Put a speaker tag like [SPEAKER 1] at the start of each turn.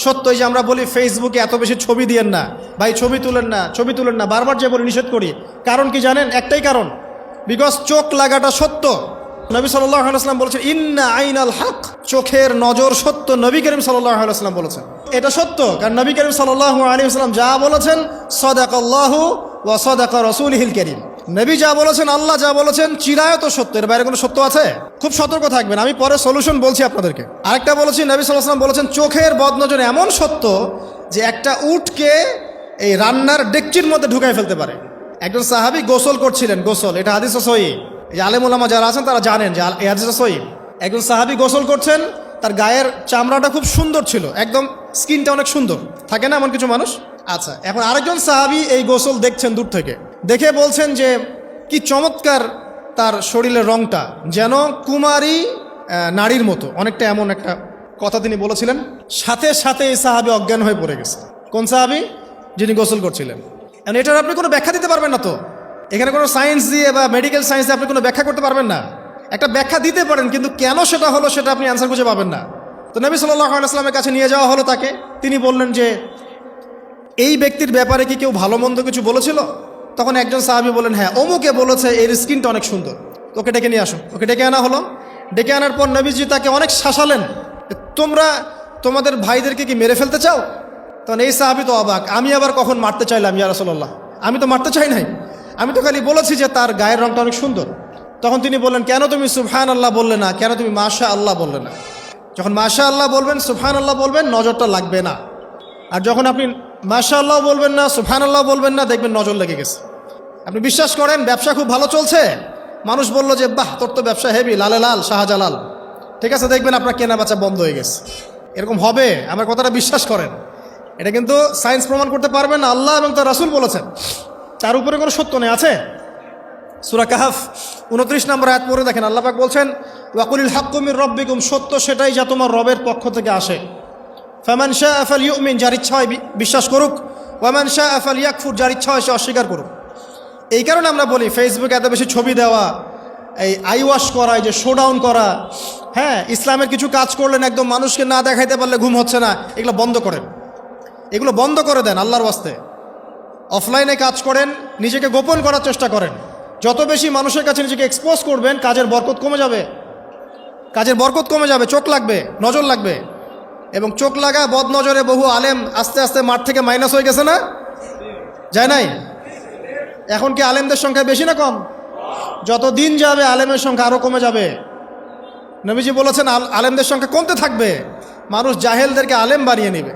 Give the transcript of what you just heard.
[SPEAKER 1] সত্যই যে আমরা বলি ফেসবুকে এত বেশি ছবি দিয়েন না ভাই, ছবি তুলেন না, ছবি তুলেন না, বারবার যে বলি নিষেধ করি। কারণ কি জানেন? একটাই কারণ, বিকজ চোখ লাগাটা সত্য। নবী সাল্লাল্লাহু আলাইহি ওয়াসাল্লাম বলেছেন ইন্না আইনাল হক, চোখের নজর সত্য। নবী করিম সাল্লাল্লাহু আলাইহি ওয়াসাল্লাম বলেছেন এটা সত্য, কারণ নবী করিম সাল্লাল্লাহু আলাইহি ওয়াসাল্লাম যা বলেছেন সাদাকাল্লাহু ওয়া সাদাকা রাসূলুহুল কারীম। নবী যা বলেছেন, আল্লাহ যা বলেছেন চিরায়ত সত্য, এর বাইরে কোনো সত্য আছে? খুব সতর্ক থাকবেন, আমি পরে সলিউশন বলছি আপনাদেরকে। আরেকটা বলেছি, নবী সাল্লাল্লাহু আলাইহি ওয়াসাল্লাম বলেছেন চোখের বদনজর এমন সত্য যে একটা উটকে এই রান্নার ডেকচির মধ্যে ঢুকায় ফেলতে পারে। একজন সাহাবী গোসল করছিলেন, গোসল, এটা হাদিস সহিহ, এই আলেম ওলামা যারা আছেন তারা জানেন যে এই হাদিস সহিহ। একজন সাহাবী গোসল করছেন, তার গায়ের চামড়াটা খুব সুন্দর ছিল, একদম স্কিনটা অনেক সুন্দর, থাকে না এমন কিছু মানুষ? আচ্ছা, এখন আরেকজন সাহাবী এই গোসল দেখছেন দূর থেকে, দেখে বলছেন যে কি চমৎকার তার শরীরের রংটা, যেন কুমারী নারীর মতো, অনেকটা এমন একটা কথা তিনি বলেছিলেন। সাথে সাথে এই সাহাবী অজ্ঞান হয়ে পড়ে গেছে। কোন সাহাবী? যিনি গোসল করছিলেন। এখন এটার আপনি কোনো ব্যাখ্যা দিতে পারবেন না, তো এখানে কোনো সায়েন্স দিয়ে বা মেডিকেল সায়েন্স দিয়ে আপনি কোনো ব্যাখ্যা করতে পারবেন না। একটা ব্যাখ্যা দিতে পারেন, কিন্তু কেন সেটা হলো সেটা আপনি অ্যান্সার খুঁজে পাবেন না। তো নবী সাল্লাল্লাহু আলাইহি ওয়াসাল্লামের কাছে নিয়ে যাওয়া হলো তাকে। তিনি বললেন যে এই ব্যক্তির ব্যাপারে কি কেউ ভালো মন্দ কিছু বলেছিল? তখন একজন সাহাবী বললেন হ্যাঁ, অমুকে বলেছে এর স্কিনটা অনেক সুন্দর, ওকে ডেকে নিয়ে আসো। ওকে ডেকে আনা হলো। ডেকে আনার পর নবীজি তাকে অনেক শাসালেন, তোমরা তোমাদের ভাইদেরকে কি মেরে ফেলতে চাও? তখন এই সাহাবী তো অবাক, আমি আবার কখন মারতে চাইলাম ইয়া রাসূলুল্লাহ, আমি তো মারতে চাই নাই, আমি তো খালি বলেছি যে তার গায়ের রংটা অনেক সুন্দর। তখন তিনি বললেন কেন তুমি সুবহানাল্লাহ বললে না, কেন তুমি মাশাআল্লাহ বললে না? যখন মাশাআল্লাহ বলবেন, সুবহানাল্লাহ বলবেন, নজরটা লাগবে না। আর যখন আপনি মাশাআল্লাহ বলবেন না, সুবহানাল্লাহ বলবেন না, দেখবেন নজর লেগে গেছে। আপনি বিশ্বাস করেন ব্যবসা খুব ভালো চলছে, মানুষ বলল যে বাহ তোর তো ব্যবসা হেভি, লালে লাল শাহজালাল, ঠিক আছে, দেখবেন আপনার কেনা বেচা বন্ধ হয়ে গেছে। এরকম হবে, আমার কথাটা বিশ্বাস করেন। এটা কিন্তু সায়েন্স প্রমাণ করতে পারবেন না, আল্লাহ এবং তার রাসূল বলেছেন, তার উপরে কোনো সত্য নেই। আছে সূরা কাহফ 29 নম্বর আয়াত পড়ে দেখেন, আল্লাহ পাক বলছেন ওয়াকুলিল হাক্কু মির রাব্বিকুম, সত্য সেটাই যা তোমার রবের পক্ষ থেকে আসে। ফামান শাআ ফালইউমিন, যার ইচ্ছা হয় বিশ্বাস করুক, ওয়ামান শাআ ফালইয়াকফুর, যার ইচ্ছা হয় সে অস্বীকার করুক। এই কারণে আমরা বলি ফেসবুকে এত বেশি ছবি দেওয়া, এই আই ওয়াশ করা, এই যে শোডাউন করা, হ্যাঁ, ইসলামের কিছু কাজ করলেন একদম মানুষকে না দেখাইতে পারলে ঘুম হচ্ছে না, এগুলো বন্ধ করেন, এগুলো বন্ধ করে দেন আল্লাহর ওয়াস্তে। অফলাইনে কাজ করেন, নিজেকে গোপন করার চেষ্টা করেন। যত বেশি মানুষের কাছে নিজেকে এক্সপোজ করবেন, কাজের বরকত কমে যাবে, কাজের বরকত কমে যাবে, চোখ লাগবে, নজর লাগবে। এবং চোখ লাগা বদ নজরে বহু আলেম আস্তে আস্তে মাঠ থেকে মাইনাস হয়ে গেছে না? যায় নাই? এখন কি আলেমদের সংখ্যা বেশি না কম? যত দিন যাবে আলেমের সংখ্যা আরও কমে যাবে। নবীজি বলেছেন আলেমদের সংখ্যা কমতে থাকবে, মানুষ জাহেলদেরকে আলেম বানিয়ে নেবে।